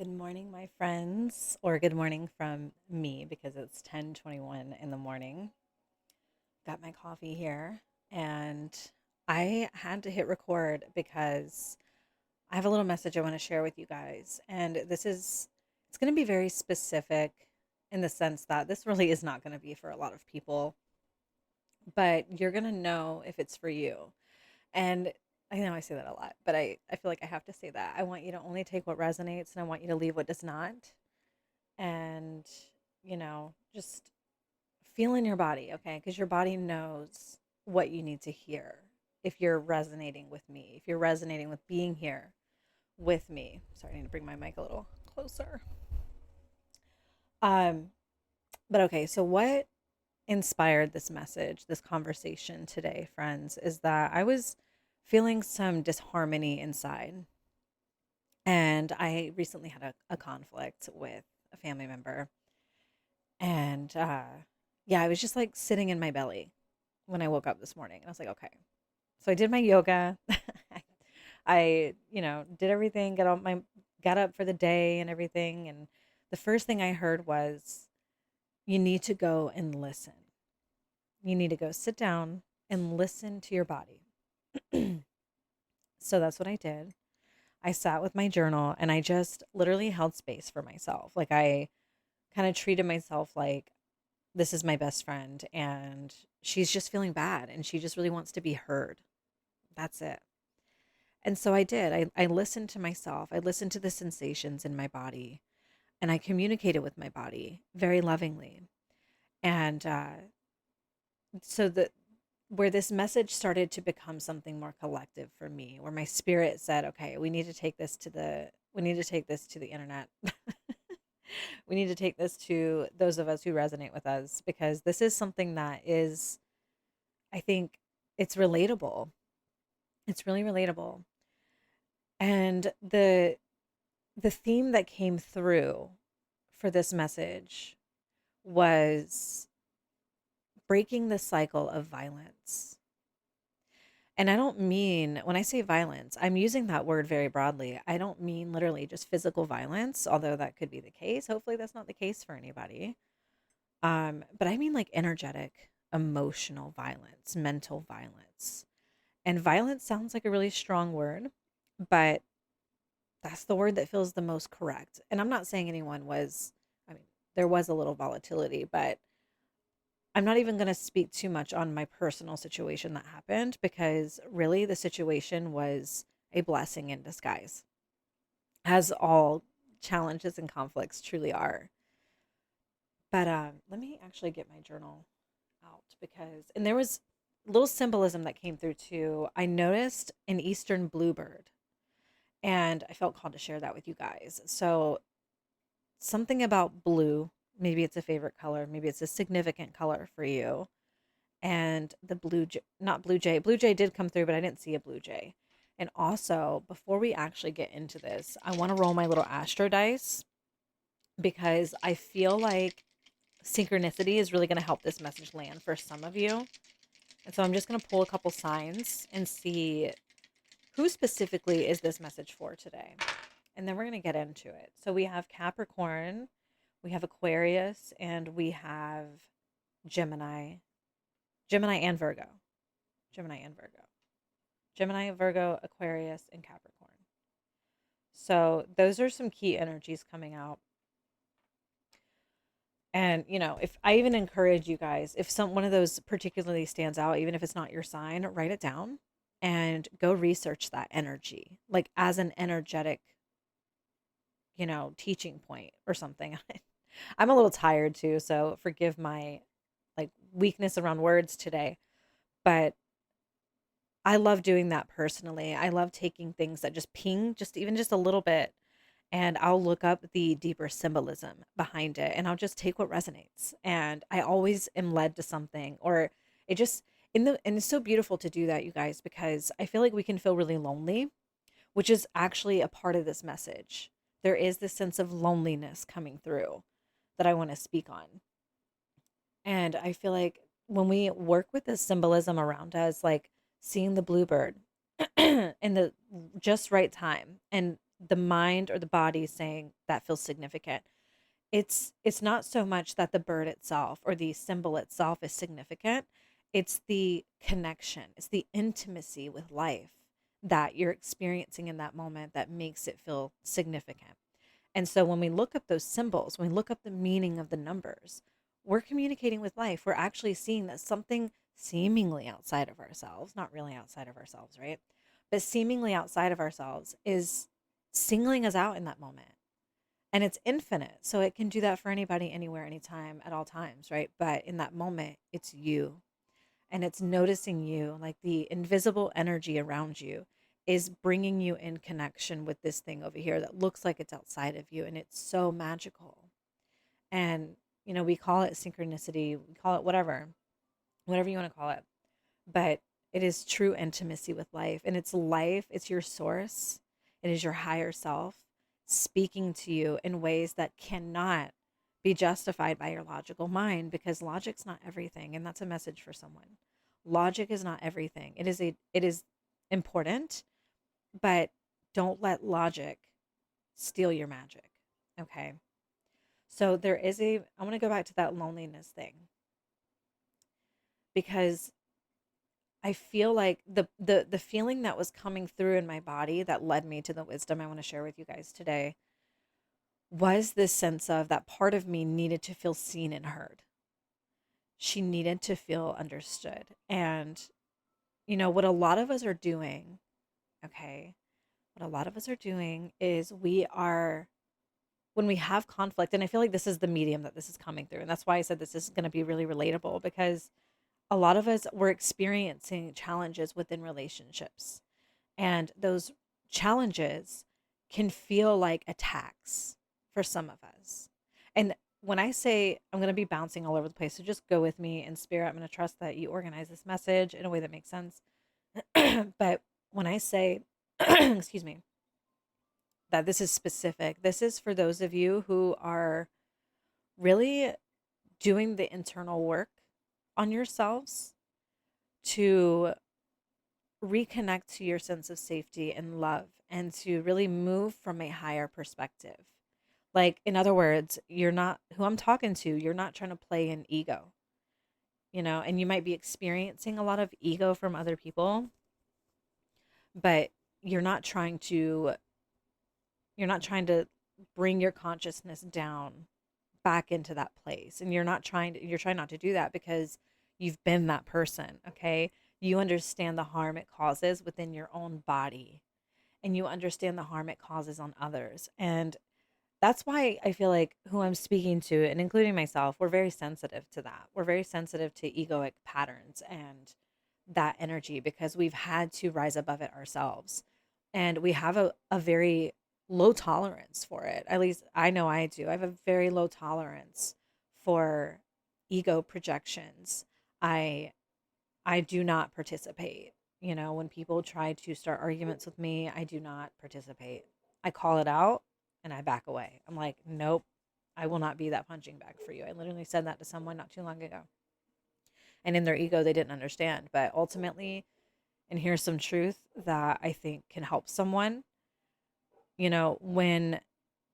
Good morning, my friends, or good morning from me because it's 10:21 in the morning. Got my coffee here and I had to hit record because I have a little message I want to share with you guys. And it's going to be very specific in the sense that this really is not going to be for a lot of people, but you're going to know if it's for you. And I know I say that a lot, but I feel like I have to say that. I want you to only take what resonates and I want you to leave what does not. And just feel in your body, okay? Because your body knows what you need to hear. If you're resonating with me, if you're resonating with being here with me. Sorry, I need to bring my mic a little closer. um but okay, so what inspired this message, this conversation today, friends, is that I was feeling some disharmony inside. And I recently had a conflict with a family member. And yeah, I was just like sitting in my belly when I woke up this morning. And I was like, okay. So I did my yoga. I did everything, got up for the day and everything. And the first thing I heard was, you need to go and listen. You need to go sit down and listen to your body. So that's what I did. I sat with my journal and I just literally held space for myself. Like I kind of treated myself like this is my best friend and she's just feeling bad and she just really wants to be heard. That's it. And so I did. I listened to myself. I listened to the sensations in my body and I communicated with my body very lovingly. And so the where this message started to become something more collective for me, where my spirit said, okay, we need to take this to the internet. We need to take this to those of us who resonate with us because this is something that is, I think, it's relatable. It's really relatable. And the theme that came through for this message was breaking the cycle of violence. And I don't mean, when I say violence, I'm using that word very broadly. I don't mean literally just physical violence, although that could be the case. Hopefully that's not the case for anybody. But I mean like energetic, emotional violence, mental violence. And violence sounds like a really strong word, but that's the word that feels the most correct. And I'm not saying anyone was, I mean, there was a little volatility, but I'm not even going to speak too much on my personal situation that happened because really the situation was a blessing in disguise, as all challenges and conflicts truly are. But let me actually get my journal out because, and there was little symbolism that came through too. I noticed an Eastern bluebird and I felt called to share that with you guys. So, something about blue, maybe it's a favorite color, maybe it's a significant color for you. And the not blue jay did come through, but I didn't see a blue jay. And also, before we actually get into this, I want to roll my little astro dice because I feel like synchronicity is really going to help this message land for some of you. And so I'm just going to pull a couple signs and see who specifically is this message for today. And then we're going to get into it. So we have Capricorn, we have Aquarius, and we have Gemini, Gemini and Virgo. Gemini and Virgo. Gemini, Virgo, Aquarius, and Capricorn. So those are some key energies coming out. And if I even encourage you guys, if some one of those particularly stands out, even if it's not your sign, write it down and go research that energy, like as an energetic, teaching point or something. I'm a little tired too, so forgive my like weakness around words today, but I love doing that personally. I love taking things that just ping, just even just a little bit, and I'll look up the deeper symbolism behind it and I'll just take what resonates. And I always am led to something or it just and it's so beautiful to do that, you guys, because I feel like we can feel really lonely, which is actually a part of this message. There is this sense of loneliness coming through that I want to speak on. And I feel like when we work with the symbolism around us, like seeing the bluebird in the just right time and the mind or the body saying that feels significant. It's not so much that the bird itself or the symbol itself is significant. It's the connection. It's the intimacy with life that you're experiencing in that moment that makes it feel significant. And so when we look up those symbols, when we look up the meaning of the numbers, we're communicating with life. We're actually seeing that something seemingly outside of ourselves, not really outside of ourselves, right? But seemingly outside of ourselves is singling us out in that moment. And it's infinite. So it can do that for anybody, anywhere, anytime, at all times, right? But in that moment, it's you. And it's noticing you, like the invisible energy around you is bringing you in connection with this thing over here that looks like it's outside of you. And it's so magical. And, we call it synchronicity, we call it whatever you want to call it. But it is true intimacy with life. And it's life, it's your source, it is your higher self speaking to you in ways that cannot be justified by your logical mind, because logic's not everything. And that's a message for someone. Logic is not everything. It is important, but don't let logic steal your magic. Okay. So I want to go back to that loneliness thing, because I feel like the feeling that was coming through in my body that led me to the wisdom I want to share with you guys today was this sense of that part of me needed to feel seen and heard. She needed to feel understood. And what a lot of us are doing, okay? What a lot of us are doing is when we have conflict, and I feel like this is the medium that this is coming through. And that's why I said this is going to be really relatable, because a lot of us were experiencing challenges within relationships. And those challenges can feel like attacks for some of us. And when I say I'm going to be bouncing all over the place, so just go with me in spirit. I'm going to trust that you organize this message in a way that makes sense. But when I say, excuse me, that this is specific, this is for those of you who are really doing the internal work on yourselves to reconnect to your sense of safety and love, and to really move from a higher perspective. Like, in other words, you're not who I'm talking to, you're not trying to play an ego, and you might be experiencing a lot of ego from other people, but you're not trying to you're not trying to bring your consciousness down back into that place. And you're trying not to do that, because you've been that person, okay? You understand the harm it causes within your own body, and you understand the harm it causes on others. And that's why I feel like who I'm speaking to, and including myself, we're very sensitive to that. We're very sensitive to egoic patterns and that energy, because we've had to rise above it ourselves. And we have a very low tolerance for it. At least I know I do. I have a very low tolerance for ego projections. I I do not participate. When people try to start arguments with me, I do not participate. I call it out and I back away. I'm like, nope, I will not be that punching bag for you. I literally said that to someone not too long ago. And in their ego, they didn't understand. But ultimately, and here's some truth that I think can help someone, when,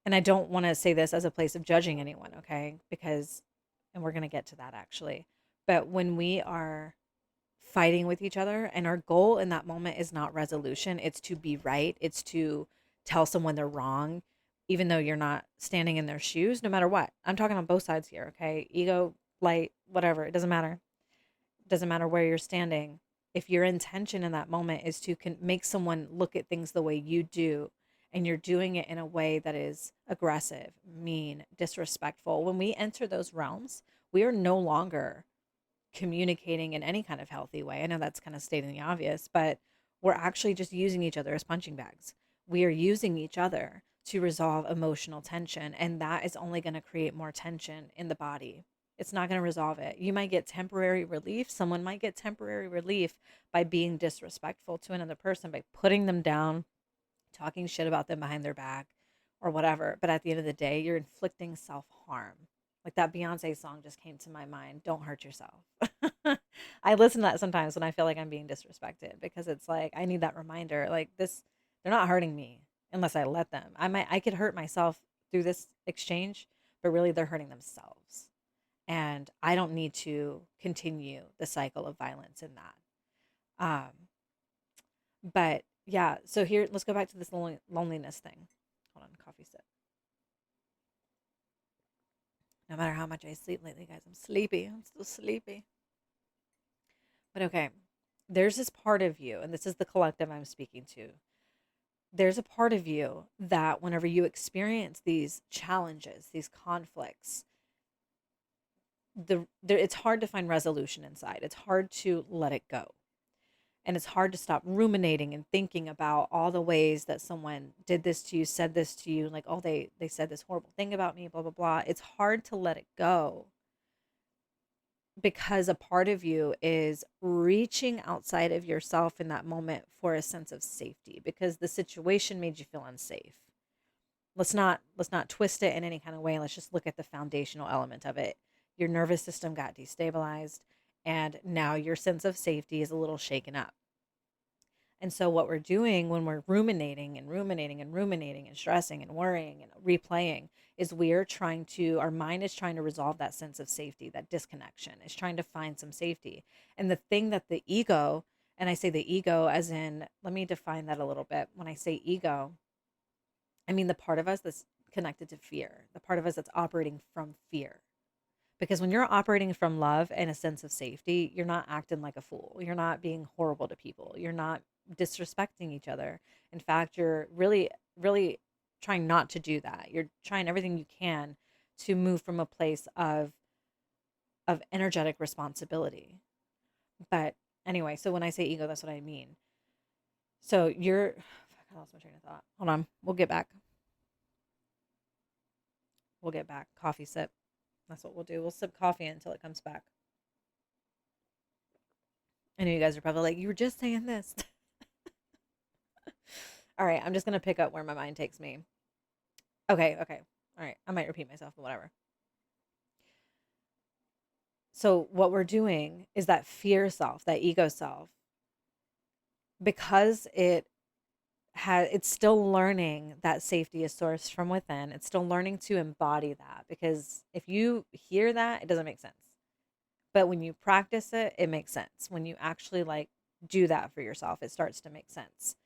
and I don't want to say this as a place of judging anyone, okay? Because, and we're going to get to that actually. But when we are fighting with each other, and our goal in that moment is not resolution, it's to be right, it's to tell someone they're wrong, even though you're not standing in their shoes, no matter what. I'm talking on both sides here, okay? Ego, light, whatever, it doesn't matter. It doesn't matter where you're standing. If your intention in that moment is to make someone look at things the way you do, and you're doing it in a way that is aggressive, mean, disrespectful, when we enter those realms, we are no longer communicating in any kind of healthy way. I know that's kind of stating the obvious, but we're actually just using each other as punching bags. We are using each other to resolve emotional tension, and that is only going to create more tension in the body. It's not going to resolve it. You might get temporary relief. Someone might get temporary relief by being disrespectful to another person, by putting them down, talking shit about them behind their back or whatever. But at the end of the day, you're inflicting self-harm. Like that Beyonce song just came to my mind. Don't hurt yourself. I listen to that sometimes when I feel like I'm being disrespected, because it's like, I need that reminder. Like this, they're not hurting me. unless I let them. I could hurt myself through this exchange, but really they're hurting themselves. And I don't need to continue the cycle of violence in that. But yeah, so here, let's go back to this loneliness thing. Hold on, coffee sip. No matter how much I sleep lately, guys, I'm sleepy. I'm still sleepy. But okay, there's this part of you, and this is the collective I'm speaking to. There's a part of you that whenever you experience these challenges, these conflicts, it's hard to find resolution inside. It's hard to let it go. And it's hard to stop ruminating and thinking about all the ways that someone did this to you, said this to you, like, oh, they said this horrible thing about me, blah, blah, blah. It's hard to let it go because a part of you is reaching outside of yourself in that moment for a sense of safety because the situation made you feel unsafe. Let's not twist it in any kind of way. Let's just look at the foundational element of it. Your nervous system got destabilized and now your sense of safety is a little shaken up. And so what we're doing when we're ruminating and ruminating and ruminating and stressing and worrying and replaying is our mind is trying to resolve that sense of safety, that disconnection. It's trying to find some safety. And the thing that the ego, and I say the ego as in, let me define that a little bit. When I say ego, I mean the part of us that's connected to fear, the part of us that's operating from fear. Because when you're operating from love and a sense of safety, you're not acting like a fool. You're not being horrible to people. You're not disrespecting each other. In fact, you're really, really trying not to do that. You're trying everything you can to move from a place of energetic responsibility. But anyway, so when I say ego, that's what I mean. So I lost my train of thought. Hold on. We'll get back. We'll get back. Coffee sip. That's what we'll do. We'll sip coffee until it comes back. I know you guys are probably like, you were just saying this. All right, I'm just going to pick up where my mind takes me. Okay. All right, I might repeat myself, but whatever. So, what we're doing is that fear self, that ego self, because it's still learning that safety is sourced from within. It's still learning to embody that because if you hear that, it doesn't make sense. But when you practice it, it makes sense. When you actually like do that for yourself, it starts to make sense.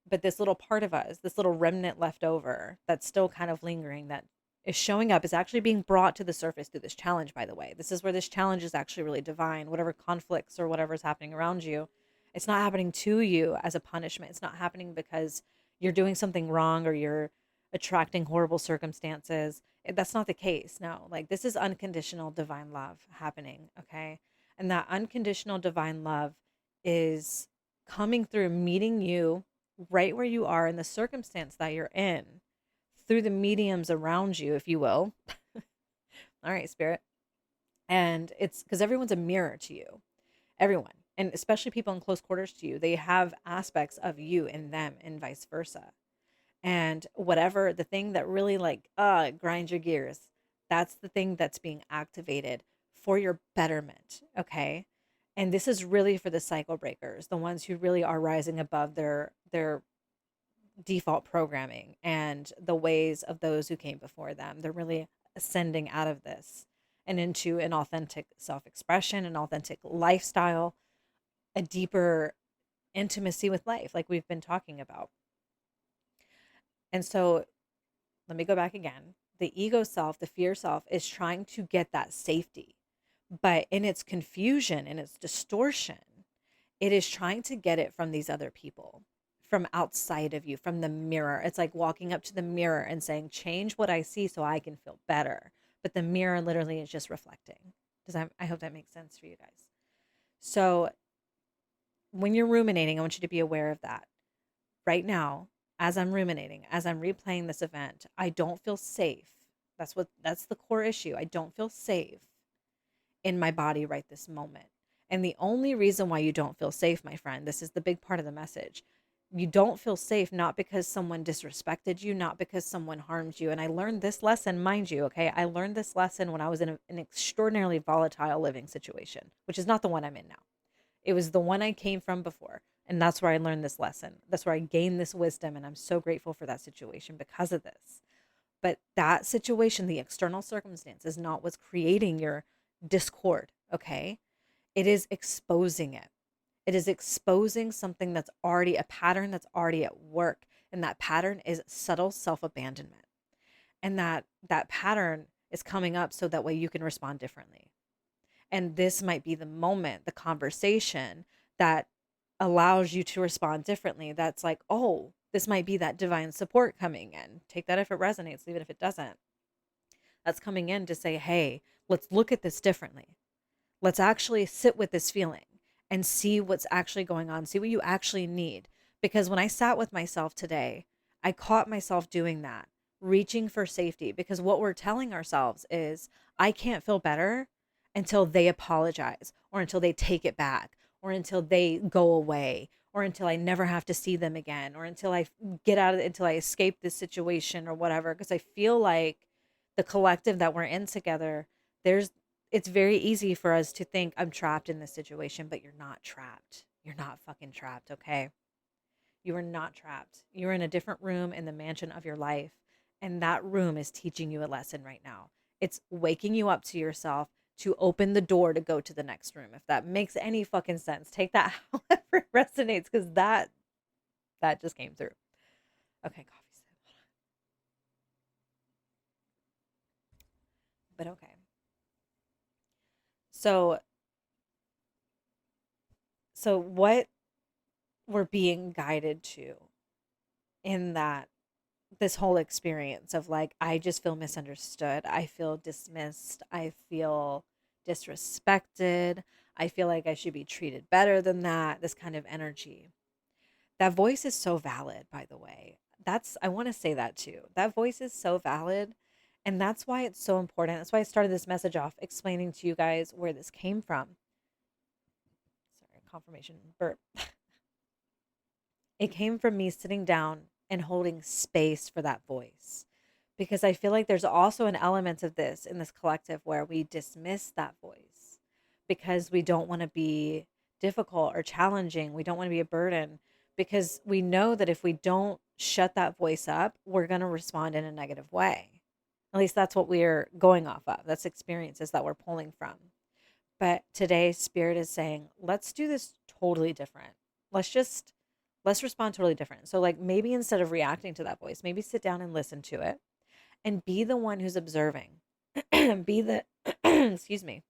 But this little part of us, this little remnant left over that's still kind of lingering, that is showing up, is actually being brought to the surface through this challenge, by the way. This is where this challenge is actually really divine. Whatever conflicts or whatever is happening around you, it's not happening to you as a punishment. It's not happening because you're doing something wrong or you're attracting horrible circumstances. That's not the case. No, like this is unconditional divine love happening. Okay. And that unconditional divine love is coming through, meeting you right where you are in the circumstance that you're in through the mediums around you, if you will. All right, spirit. And it's because everyone's a mirror to you, everyone. And especially people in close quarters to you, they have aspects of you in them and vice versa. And whatever the thing that really like grinds your gears, that's the thing that's being activated for your betterment. Okay. And this is really for the cycle breakers, the ones who really are rising above their default programming and the ways of those who came before them. They're really ascending out of this and into an authentic self-expression, an authentic lifestyle, a deeper intimacy with life, like we've been talking about. And so let me go back again. The ego self, the fear self, is trying to get that safety. But in its confusion, in its distortion, it is trying to get it from these other people, from outside of you, from the mirror. It's like walking up to the mirror and saying, change what I see so I can feel better. But the mirror literally is just reflecting. I hope that makes sense for you guys. So when you're ruminating, I want you to be aware of that. Right now, as I'm ruminating, as I'm replaying this event, I don't feel safe. That's the core issue. I don't feel safe in my body right this moment. And the only reason why you don't feel safe, my friend, this is the big part of the message. You don't feel safe not because someone disrespected you, not because someone harmed you. And I learned this lesson, mind you, okay? I learned this lesson when I was in an extraordinarily volatile living situation, which is not the one I'm in now. It was the one I came from before. And that's where I learned this lesson. That's where I gained this wisdom. And I'm so grateful for that situation because of this. But that situation, the external circumstance, is not what's creating your discord. Okay. It is exposing it. It is exposing something that's already a pattern that's already at work. And that pattern is subtle self abandonment. And that pattern is coming up so that way you can respond differently. And this might be the moment, the conversation that allows you to respond differently. That's like, oh, this might be that divine support coming in. Take that if it resonates, leave it if it doesn't. That's coming in to say, hey, let's look at this differently. Let's actually sit with this feeling and see what's actually going on, see what you actually need. Because when I sat with myself today, I caught myself doing that, reaching for safety. Because what we're telling ourselves is, I can't feel better until they apologize, or until they take it back, or until they go away, or until I never have to see them again, or until I get out of it, until I escape this situation or whatever. Because I feel like the collective that we're in together, there's it's very easy for us to think I'm trapped in this situation, but you're not trapped. You're not fucking trapped, okay? You are not trapped. You're in a different room in the mansion of your life, and that room is teaching you a lesson right now. It's waking you up to yourself to open the door to go to the next room. If that makes any fucking sense, take that however it resonates, because that just came through. Okay, coffee sip. But okay. So what we're being guided to in that this whole experience of like, I just feel misunderstood, I feel dismissed, I feel disrespected, I feel like I should be treated better than that, this kind of energy. That voice is so valid, by the way. That's, I want to say that too. That voice is so valid. And that's why it's so important. That's why I started this message off explaining to you guys where this came from. Sorry, confirmation burp. It came from me sitting down and holding space for that voice. Because I feel like there's also an element of this in this collective where we dismiss that voice because we don't want to be difficult or challenging. We don't want to be a burden because we know that if we don't shut that voice up, we're going to respond in a negative way. At least that's what we're going off of. That's experiences that we're pulling from. But today, Spirit is saying, let's do this totally different. Let's respond totally different. So, like, maybe instead of reacting to that voice, maybe sit down and listen to it and be the one who's observing. Be the, excuse me.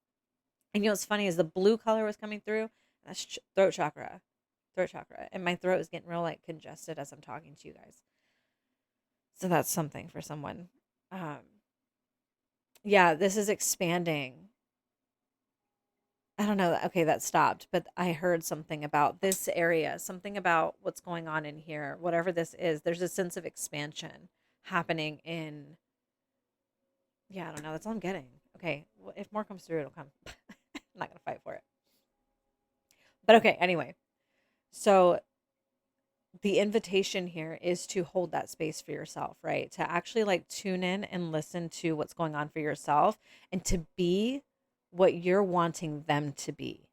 And what's funny is the blue color was coming through. That's throat chakra. Throat chakra. And my throat is getting real, like, congested as I'm talking to you guys. So that's something for someone. Um, yeah, this is expanding. I don't know. Okay, that stopped, but I heard something about this area, something about what's going on in here, whatever this is. There's a sense of expansion happening in, yeah, I don't know. That's all I'm getting. Okay, well, if more comes through, it'll come. I'm not going to fight for it. But okay, anyway. So the invitation here is to hold that space for yourself, right? To actually like tune in and listen to what's going on for yourself and to be what you're wanting them to be.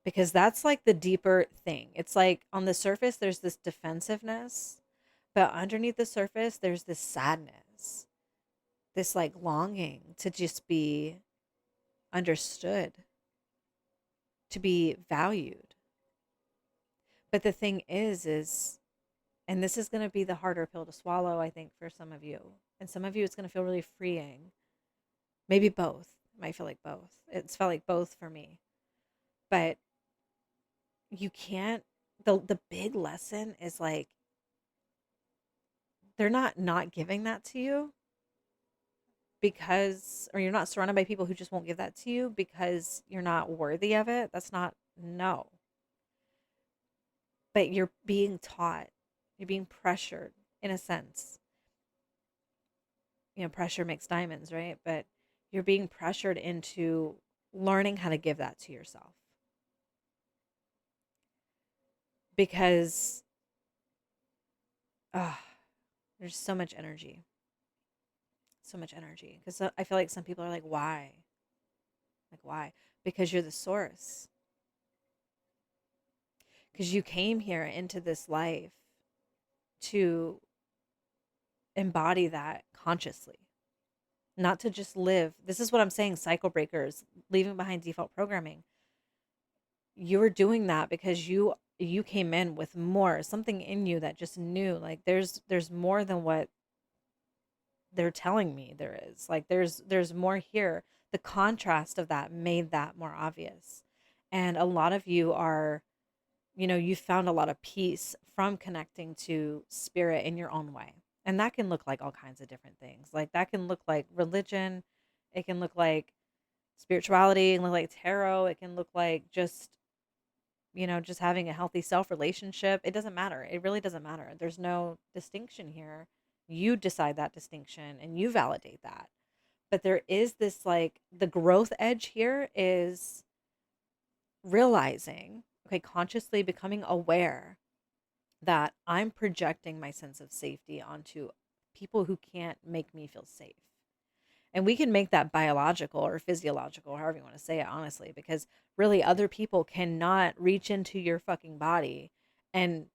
Because that's like the deeper thing. It's like on the surface, there's this defensiveness, but underneath the surface, there's this sadness, this like longing to just be understood, to be valued. But the thing is, and this is going to be the harder pill to swallow, I think, for some of you. And some of you, it's going to feel really freeing. Maybe both. It might feel like both. It's felt like both for me. But you can't, the big lesson is like, they're not giving that to you because, or you're not surrounded by people who just won't give that to you because you're not worthy of it. That's not, no. But you're being taught, you're being pressured in a sense. You know, pressure makes diamonds, right? But you're being pressured into learning how to give that to yourself. Because there's so much energy. So much energy. Because I feel like some people are like, why? Like, why? Because you're the source. because you came here into this life to embody that consciously, not to just live. This is what I'm saying, cycle breakers, leaving behind default programming. You were doing that because you came in with more, something in you that just knew like there's more than what they're telling me there is. Like there's more here. The contrast of that made that more obvious. And a lot of you are, you found a lot of peace from connecting to spirit in your own way. And that can look like all kinds of different things. Like that can look like religion, it can look like spirituality, it can look like tarot, it can look like just having a healthy self relationship. It doesn't matter. It really doesn't matter. There's no distinction here. You decide that distinction and you validate that. But there is this, like, the growth edge here is realizing, okay, consciously becoming aware that I'm projecting my sense of safety onto people who can't make me feel safe. And we can make that biological or physiological, however you want to say it, honestly, because really other people cannot reach into your fucking body and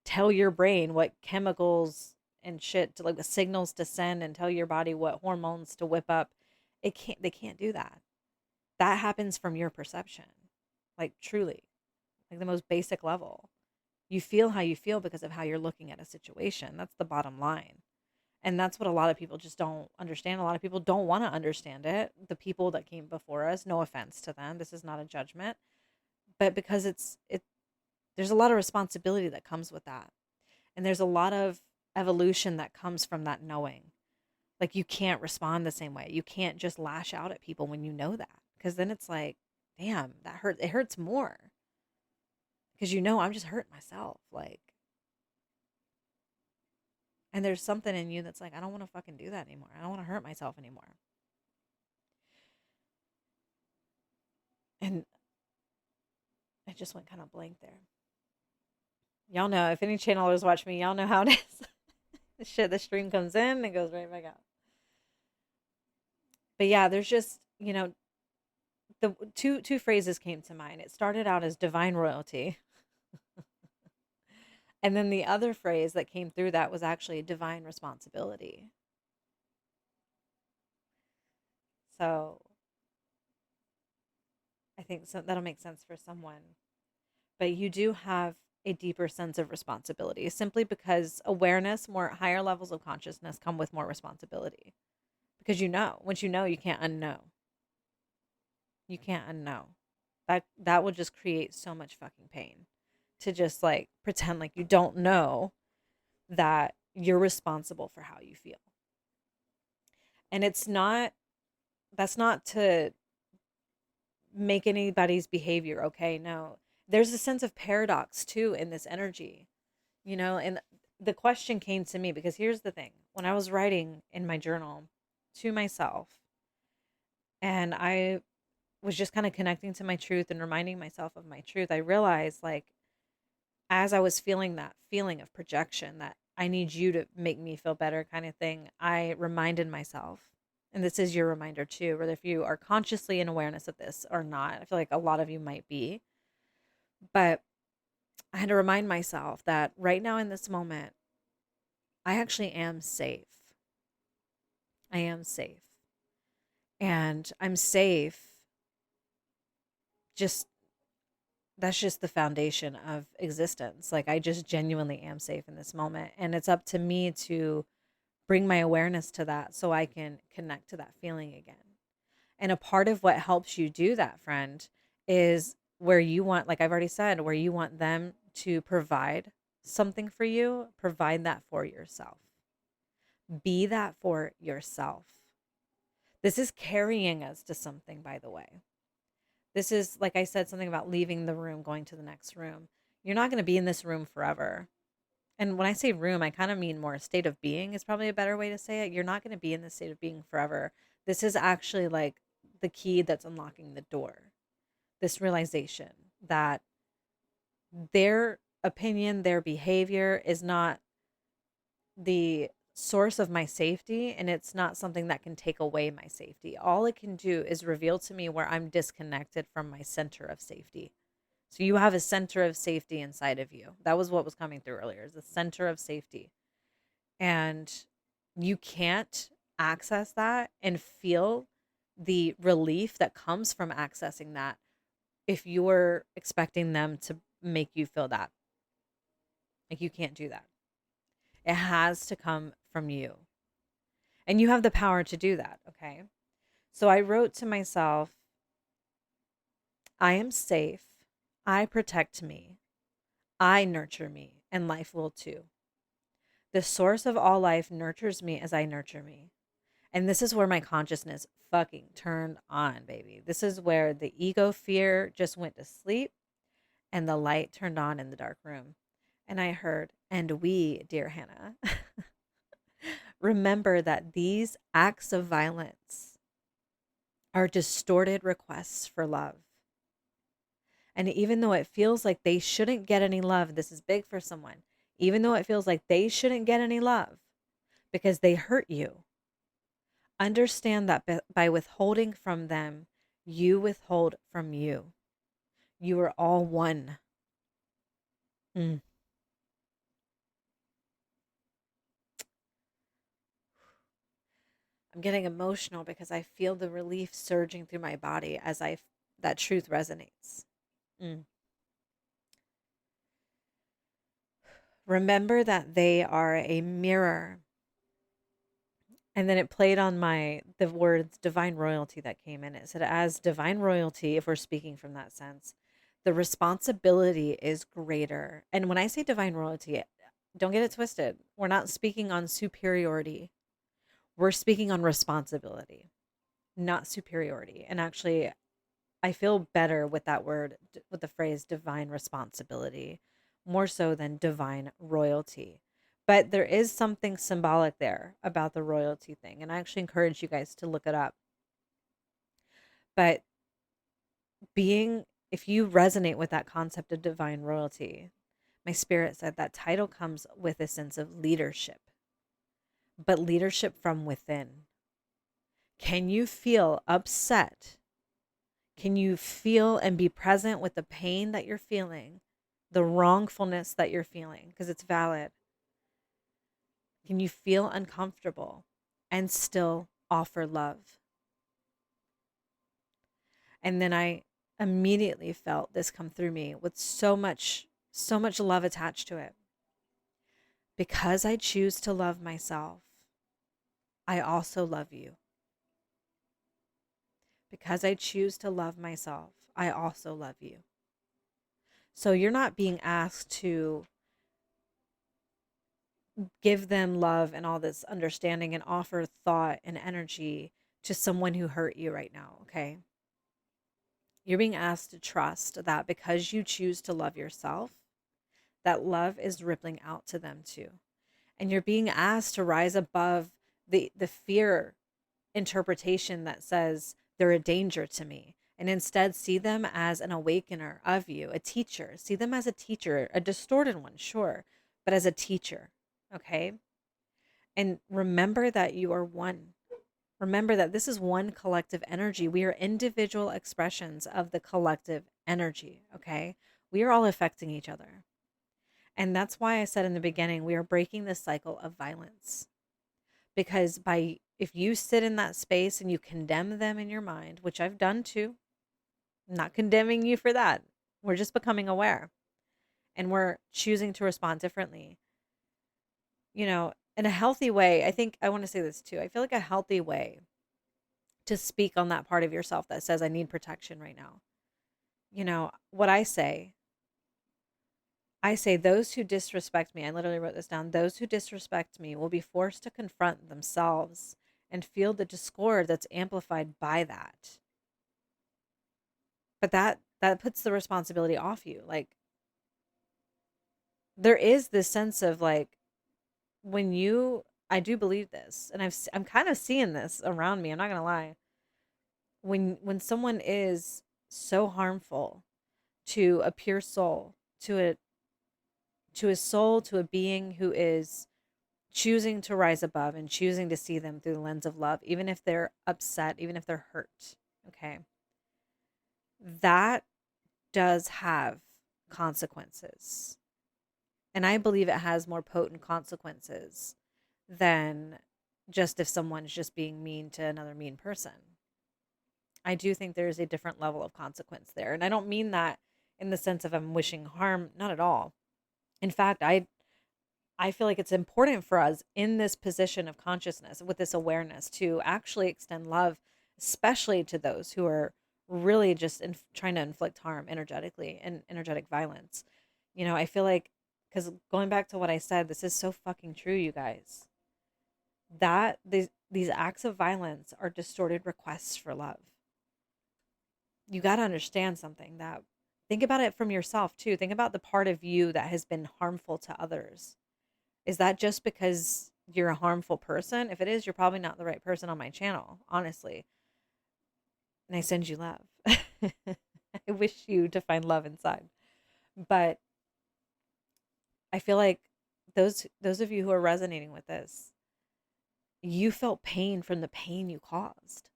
tell your brain what chemicals and shit to, like, the signals to send, and tell your body what hormones to whip up. They can't do that. That happens from your perception. Like, truly, like the most basic level. You feel how you feel because of how you're looking at a situation. That's the bottom line. And that's what a lot of people just don't understand. A lot of people don't want to understand it. The people that came before us, no offense to them, this is not a judgment, but because there's a lot of responsibility that comes with that. And there's a lot of evolution that comes from that knowing. Like, you can't respond the same way. You can't just lash out at people when you know that, because then it's like, damn, that hurt. It hurts more because I'm just hurting myself. Like, and there's something in you that's like, I don't want to fucking do that anymore. I don't want to hurt myself anymore. And I just went kind of blank there. Y'all know, if any channelers watch me, y'all know how it is. The stream comes in and goes right back out. But yeah, there's just, the two phrases came to mind. It started out as divine royalty. And then the other phrase that came through that was actually divine responsibility. So I think that'll make sense for someone. But you do have a deeper sense of responsibility simply because awareness, more higher levels of consciousness come with more responsibility. Because once you know, you can't unknow. You can't unknow. That will just create so much fucking pain to just, like, pretend like you don't know that you're responsible for how you feel. And that's not to make anybody's behavior okay. No, there's a sense of paradox too in this energy, and the question came to me because here's the thing. When I was writing in my journal to myself, and I was just kind of connecting to my truth and reminding myself of my truth, I realized, like, as I was feeling that feeling of projection, that I need you to make me feel better kind of thing, I reminded myself, and this is your reminder too, whether if you are consciously in awareness of this or not. I feel like a lot of you might be, but I had to remind myself that right now in this moment, I actually am safe. I am safe. And I'm safe. Just That's just the foundation of existence. Like, I just genuinely am safe in this moment. And it's up to me to bring my awareness to that so I can connect to that feeling again. And a part of what helps you do that, friend, is where you want, like I've already said, where you want them to provide something for you, provide that for yourself. Be that for yourself. This is carrying us to something, by the way. This is, like I said, something about leaving the room, going to the next room. You're not going to be in this room forever. And when I say room, I kind of mean more a state of being is probably a better way to say it. You're not going to be in this state of being forever. This is actually like the key that's unlocking the door. This realization that their opinion, their behavior is not the source of my safety, and it's not something that can take away my safety. All it can do is reveal to me where I'm disconnected from my center of safety. So you have a center of safety inside of you. That was what was coming through earlier, is the center of safety. And you can't access that and feel the relief that comes from accessing that if you're expecting them to make you feel that. Like, you can't do that. It has to come from you. And you have the power to do that, okay? So I wrote to myself, I am safe. I protect me. I nurture me, and life will too. The source of all life nurtures me as I nurture me. And this is where my consciousness fucking turned on, baby. This is where the ego fear just went to sleep and the light turned on in the dark room. And I heard, and we, dear Hannah, remember that these acts of violence are distorted requests for love. And even though it feels like they shouldn't get any love, this is big for someone, even though it feels like they shouldn't get any love because they hurt you, understand that by withholding from them, you withhold from you. You are all one. Mm. I'm getting emotional because I feel the relief surging through my body as that truth resonates. Mm. Remember that they are a mirror. And then it played on the words divine royalty that came in. It said, as divine royalty, if we're speaking from that sense, the responsibility is greater. And when I say divine royalty, don't get it twisted. We're not speaking on superiority. We're speaking on responsibility, not superiority. And actually, I feel better with that word, with the phrase divine responsibility, more so than divine royalty. But there is something symbolic there about the royalty thing. And I actually encourage you guys to look it up. But if you resonate with that concept of divine royalty, my spirit said that title comes with a sense of leadership, but leadership from within. Can you feel upset? Can you feel and be present with the pain that you're feeling, the wrongfulness that you're feeling, because it's valid? Can you feel uncomfortable and still offer love? And then I immediately felt this come through me with so much love attached to it. Because I choose to love myself, I also love you. Because I choose to love myself, I also love you. So you're not being asked to give them love and all this understanding and offer thought and energy to someone who hurt you right now, okay? You're being asked to trust that because you choose to love yourself, that love is rippling out to them too. And you're being asked to rise above the fear interpretation that says they're a danger to me, and instead see them as an awakener of you, a teacher. See them as a teacher, a distorted one, sure, but as a teacher, okay? And remember that you are one. Remember that this is one collective energy. We are individual expressions of the collective energy, okay? We are all affecting each other. And that's why I said in the beginning, we are breaking this cycle of violence. Because if you sit in that space and you condemn them in your mind, which I've done too, I'm not condemning you for that. We're just becoming aware and we're choosing to respond differently. In a healthy way, I think I want to say this too. I feel like a healthy way to speak on that part of yourself that says, I need protection right now. What I say, those who disrespect me, I literally wrote this down, those who disrespect me will be forced to confront themselves and feel the discord that's amplified by that. But that puts the responsibility off you. Like, there is this sense of like, I do believe this, and I'm kind of seeing this around me. I'm not gonna lie. When someone is so harmful to a pure soul, to a being who is choosing to rise above and choosing to see them through the lens of love, even if they're upset, even if they're hurt, okay? That does have consequences. And I believe it has more potent consequences than just if someone's just being mean to another mean person. I do think there's a different level of consequence there. And I don't mean that in the sense of I'm wishing harm, not at all. In fact, I feel like it's important for us in this position of consciousness with this awareness to actually extend love, especially to those who are really just trying to inflict harm energetically and energetic violence. I feel like, because going back to what I said, this is so fucking true, you guys, that these acts of violence are distorted requests for love. You got to understand something that think about it from yourself too. Think about the part of you that has been harmful to others. Is that just because you're a harmful person? If it is, you're probably not the right person on my channel, honestly. And I send you love. I wish you to find love inside. But I feel like those of you who are resonating with this, you felt pain from the pain you caused.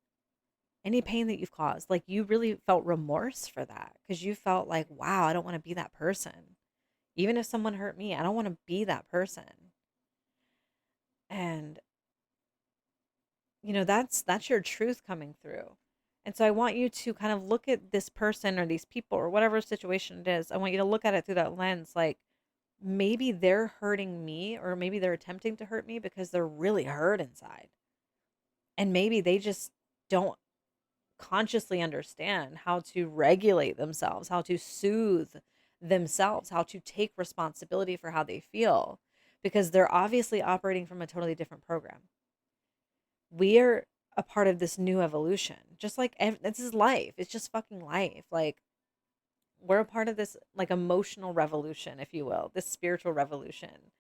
Any pain that you've caused, like you really felt remorse for that because you felt like, wow, I don't want to be that person. Even if someone hurt me, I don't want to be that person. And that's your truth coming through. And so I want you to kind of look at this person or these people or whatever situation it is. I want you to look at it through that lens, like maybe they're hurting me or maybe they're attempting to hurt me because they're really hurt inside. And maybe they just don't consciously understand how to regulate themselves, how to soothe themselves, how to take responsibility for how they feel, because they're obviously operating from a totally different program. We are a part of this new evolution, just like this is life. It's just fucking life. Like we're a part of this like emotional revolution, if you will, this spiritual revolution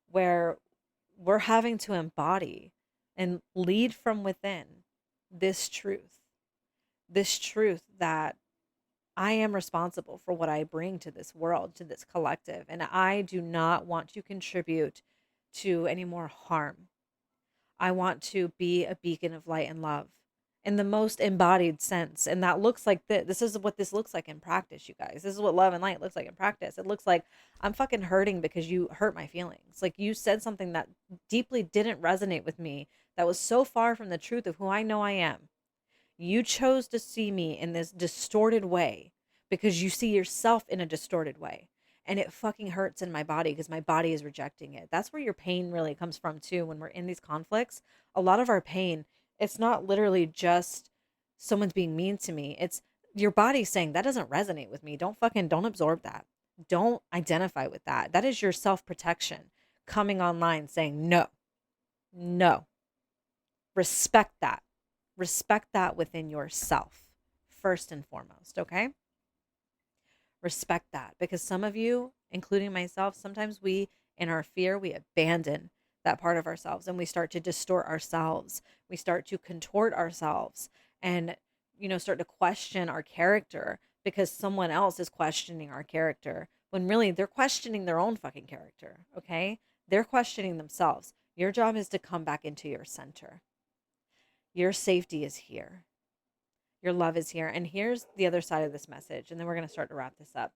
where we're having to embody and lead from within this truth that I am responsible for what I bring to this world, to this collective, and I do not want to contribute to any more harm. I want to be a beacon of light and love in the most embodied sense. And that looks like this. This is what this looks like in practice, you guys. This is what love and light looks like in practice. It looks like I'm fucking hurting because you hurt my feelings. Like you said something that deeply didn't resonate with me, that was so far from the truth of who I know I am. You chose to see me in this distorted way because you see yourself in a distorted way. And it fucking hurts in my body because my body is rejecting it. That's where your pain really comes from too. When we're in these conflicts, a lot of our pain, it's not literally just someone's being mean to me. It's your body saying that doesn't resonate with me. Don't absorb that. Don't identify with that. That is your self-protection coming online saying, no, no, respect that. Respect that within yourself, first and foremost, okay? Respect that because some of you, including myself, sometimes in our fear, we abandon that part of ourselves and we start to distort ourselves. We start to contort ourselves and, start to question our character because someone else is questioning our character when really they're questioning their own fucking character, okay? They're questioning themselves. Your job is to come back into your center. Your safety is here. Your love is here. And here's the other side of this message. And then we're going to start to wrap this up.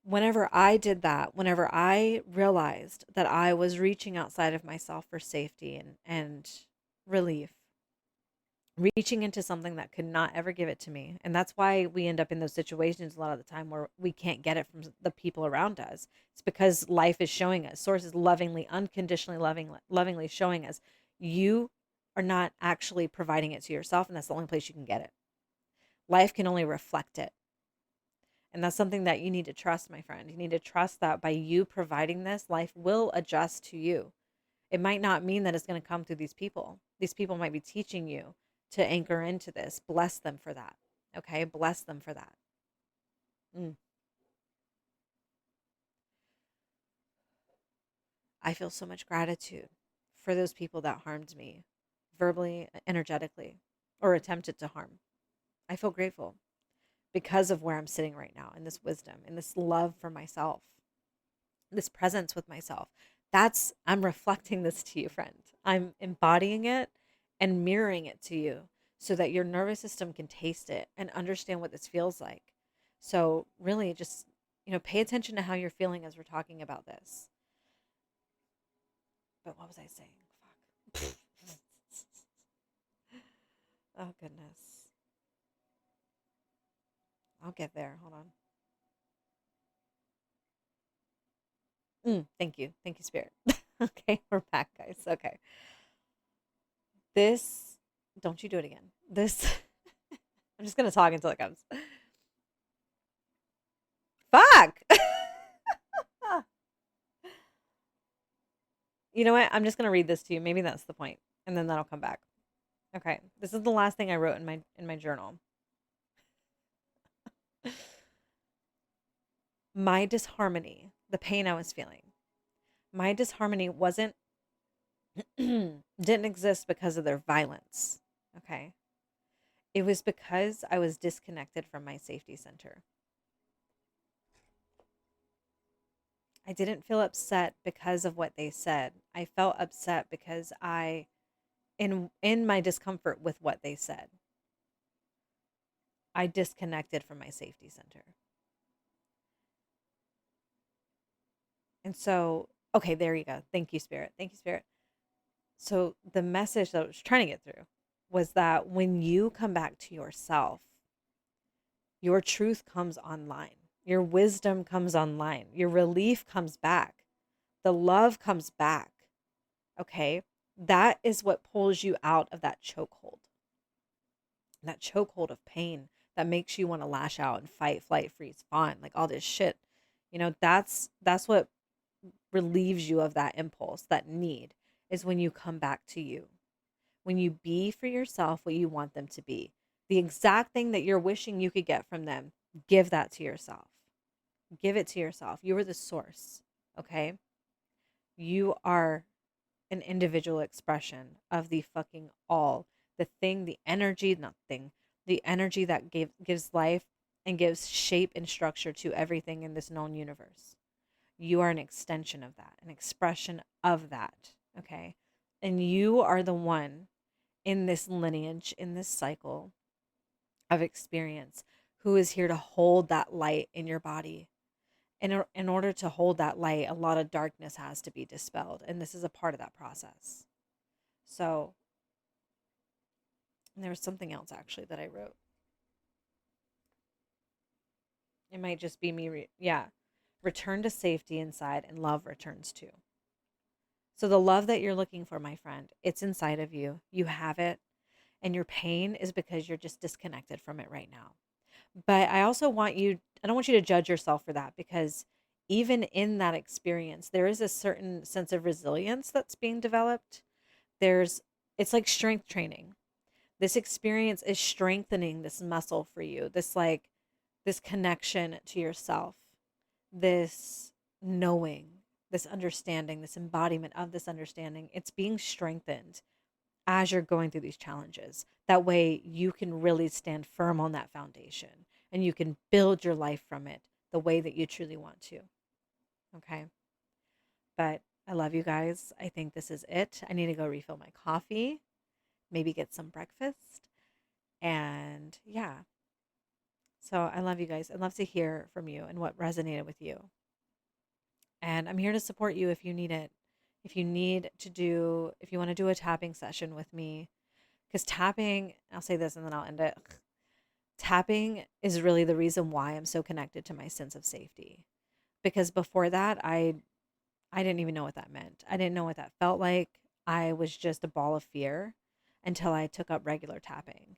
Whenever I did that, whenever I realized that I was reaching outside of myself for safety and relief, reaching into something that could not ever give it to me. And that's why we end up in those situations a lot of the time where we can't get it from the people around us. It's because life is showing us, source is lovingly, unconditionally lovingly showing us, you are not actually providing it to yourself. And that's the only place you can get it. Life can only reflect it. And that's something that you need to trust, my friend. You need to trust that by you providing this, life will adjust to you. It might not mean that it's going to come through these people. These people might be teaching you to anchor into this. Bless them for that. Okay? Bless them for that. I feel so much gratitude for those people that harmed me verbally, energetically, or attempted to harm. I feel grateful because of where I'm sitting right now in this wisdom, in this love for myself, this presence with myself. I'm reflecting this to you, friend. I'm embodying it and mirroring it to you so that your nervous system can taste it and understand what this feels like. So really just, pay attention to how you're feeling as we're talking about this. But what was I saying? Fuck. Oh goodness. I'll get there. Hold on. Thank you. Thank you, Spirit. Okay, we're back, guys. Okay. This, don't you do it again. This, I'm just going to talk until it comes. Fuck! You know what? I'm just going to read this to you. Maybe that's the point, and then that'll come back. Okay. This is the last thing I wrote in my journal. My disharmony, the pain I was feeling. My disharmony wasn't didn't exist because of their violence. Okay. It was because I was disconnected from my safety center. I didn't feel upset because of what they said. I felt upset because in my discomfort with what they said, I disconnected from my safety center. And so, okay, there you go. Thank you, Spirit. Thank you, Spirit. So the message that I was trying to get through was that when you come back to yourself, your truth comes online. Your wisdom comes online. Your relief comes back. The love comes back. Okay? That is what pulls you out of that chokehold of pain that makes you want to lash out and fight, flight, freeze, fawn, like all this shit. That's what relieves you of that impulse, that need, is when you come back to you. When you be for yourself what you want them to be. The exact thing that you're wishing you could get from them, give that to yourself. Give it to yourself. You are the source, okay? You are an individual expression of the fucking all. The thing, the energy, not thing, the energy that gives life and gives shape and structure to everything in this known universe. You are an extension of that, an expression of that, okay? And you are the one in this lineage, in this cycle of experience, who is here to hold that light in your body. In order to hold that light, a lot of darkness has to be dispelled. And this is a part of that process. So, and there was something else actually that I wrote. It might just be me. Yeah. Return to safety inside, and love returns too. So, the love that you're looking for, my friend, it's inside of you. You have it. And your pain is because you're just disconnected from it right now. But I also I don't want you to judge yourself for that, because even in that experience, there is a certain sense of resilience that's being developed. It's like strength training. This experience is strengthening this muscle for you, this connection to yourself, this knowing, this understanding, this embodiment of this understanding. It's being strengthened as you're going through these challenges. That way you can really stand firm on that foundation and you can build your life from it the way that you truly want to. Okay. But I love you guys. I think this is it. I need to go refill my coffee, maybe get some breakfast. And yeah. So I love you guys. I'd love to hear from you and what resonated with you. And I'm here to support you if you need it. If you want to do a tapping session with me, because tapping, I'll say this and then I'll end it. Tapping is really the reason why I'm so connected to my sense of safety. Because before that, I didn't even know what that meant. I didn't know what that felt like. I was just a ball of fear until I took up regular tapping.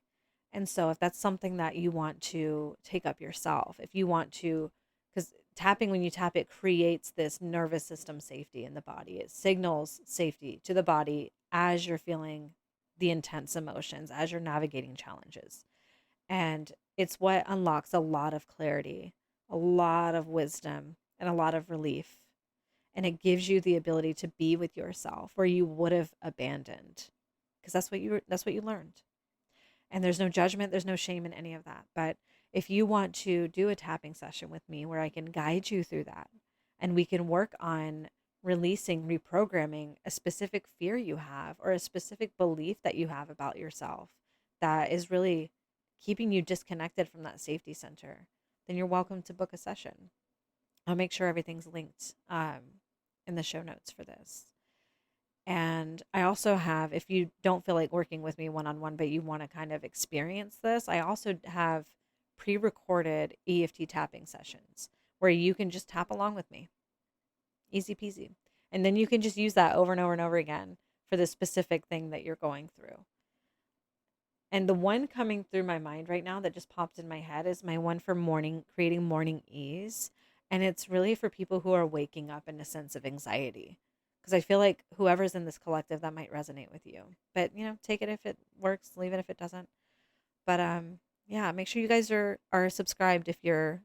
And so if that's something that you want to take up yourself, if you want to, because tapping, when you tap, it creates this nervous system safety in the body. It signals safety to the body as you're feeling the intense emotions, as you're navigating challenges. And it's what unlocks a lot of clarity, a lot of wisdom, and a lot of relief. And it gives you the ability to be with yourself where you would have abandoned, because that's what you learned. And there's no judgment, there's no shame in any of that. But if you want to do a tapping session with me where I can guide you through that and we can work on releasing, reprogramming a specific fear you have or a specific belief that you have about yourself that is really keeping you disconnected from that safety center, then you're welcome to book a session. I'll make sure everything's linked in the show notes for this. And I also have, if you don't feel like working with me one on one, but you want to kind of experience this, I also have pre recorded EFT tapping sessions where you can just tap along with me. Easy peasy. And then you can just use that over and over and over again for the specific thing that you're going through. And the one coming through my mind right now that just popped in my head is my one for morning, creating morning ease. And it's really for people who are waking up in a sense of anxiety. Because I feel like whoever's in this collective, that might resonate with you. But, take it if it works, leave it if it doesn't. But yeah, make sure you guys are subscribed if you're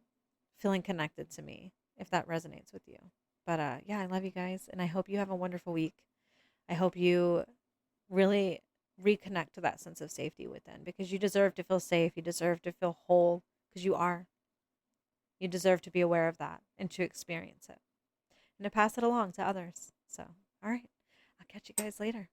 feeling connected to me, if that resonates with you. But yeah, I love you guys, and I hope you have a wonderful week. I hope you really reconnect to that sense of safety within, because you deserve to feel safe. You deserve to feel whole, because you are. You deserve to be aware of that and to experience it and to pass it along to others. So, all right, I'll catch you guys later.